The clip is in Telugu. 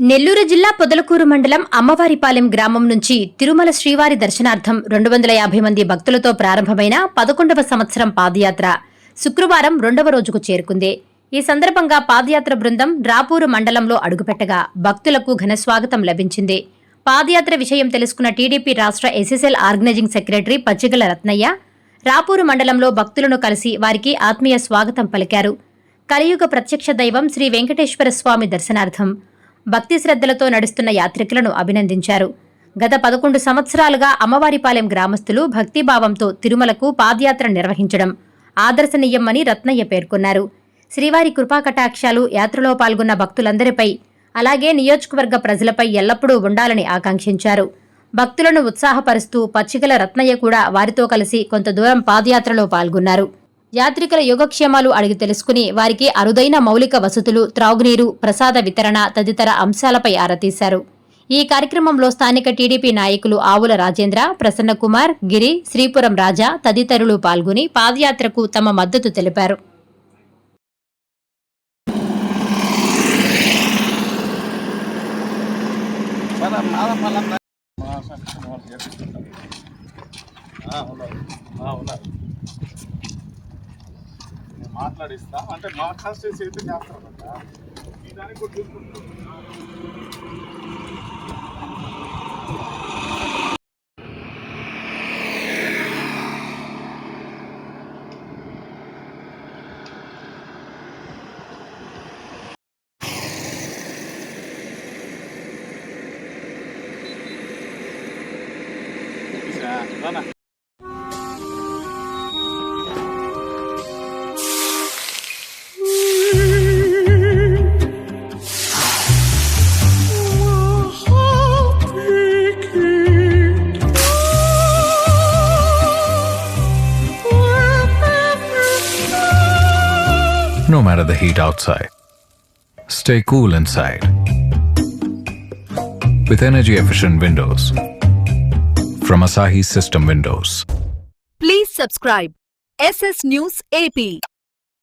నెల్లూరు జిల్లా పొదలకూరు మండలం అమ్మవారిపాలెం గ్రామం నుంచి తిరుమల శ్రీవారి దర్శనార్థం 250 మంది భక్తులతో ప్రారంభమైన 11వ సంవత్సరం పాదయాత్ర శుక్రవారం 2వ రోజుకు చేరుకుంది. ఈ సందర్భంగా పాదయాత్ర బృందం రాపూరు మండలంలో అడుగుపెట్టగా భక్తులకు ఘనస్వాగతం లభించింది. పాదయాత్ర విషయం తెలుసుకున్న టీడీపీ రాష్ట్ర SSL organizing secretary Pachigala Ratnaiah Rapur మండలంలో భక్తులను కలిసి వారికి ఆత్మీయ స్వాగతం పలికారు. కలియుగ ప్రత్యక్ష దైవం శ్రీ వెంకటేశ్వర స్వామి దర్శనార్థం భక్తి శ్రద్ధలతో నడుస్తున్న యాత్రికులను అభినందించారు. గత 11 సంవత్సరాలుగా అమ్మవారిపాలెం గ్రామస్తులు భక్తిభావంతో తిరుమలకు పాదయాత్ర నిర్వహించడం ఆదర్శనీయమని రత్నయ్య పేర్కొన్నారు. శ్రీవారి కృపాకటాక్షాలు యాత్రలో పాల్గొన్న భక్తులందరిపై అలాగే నియోజకవర్గ ప్రజలపై ఎల్లప్పుడూ ఉండాలని ఆకాంక్షించారు. భక్తులను ఉత్సాహపరుస్తూ పచ్చిగల రత్నయ్య కూడా వారితో కలిసి కొంత దూరం పాదయాత్రలో పాల్గొన్నారు. యాత్రికుల యోగక్షేమాలు అడిగి తెలుసుకుని వారికి అరుదైన మౌలిక వసతులు, త్రాగునీరు, ప్రసాద వితరణ తదితర అంశాలపై ఆరా తీశారు. ఈ కార్యక్రమంలో స్థానిక టీడీపీ నాయకులు ఆవుల రాజేంద్ర, ప్రసన్నకుమార్, గిరి, శ్రీపురం రాజా తదితరులు పాల్గొని పాదయాత్రకు తమ మద్దతు తెలిపారు. మాట్లాడిస్తా అంటే మా కాన్స్టిట్యూన్సీ అయితే చేస్తారన్నమాట. ఈ దానికి కూడా చూసుకుంటాం. రానా No matter the heat outside, stay cool inside with energy-efficient windows from Asahi System Windows. Please subscribe SS News AP.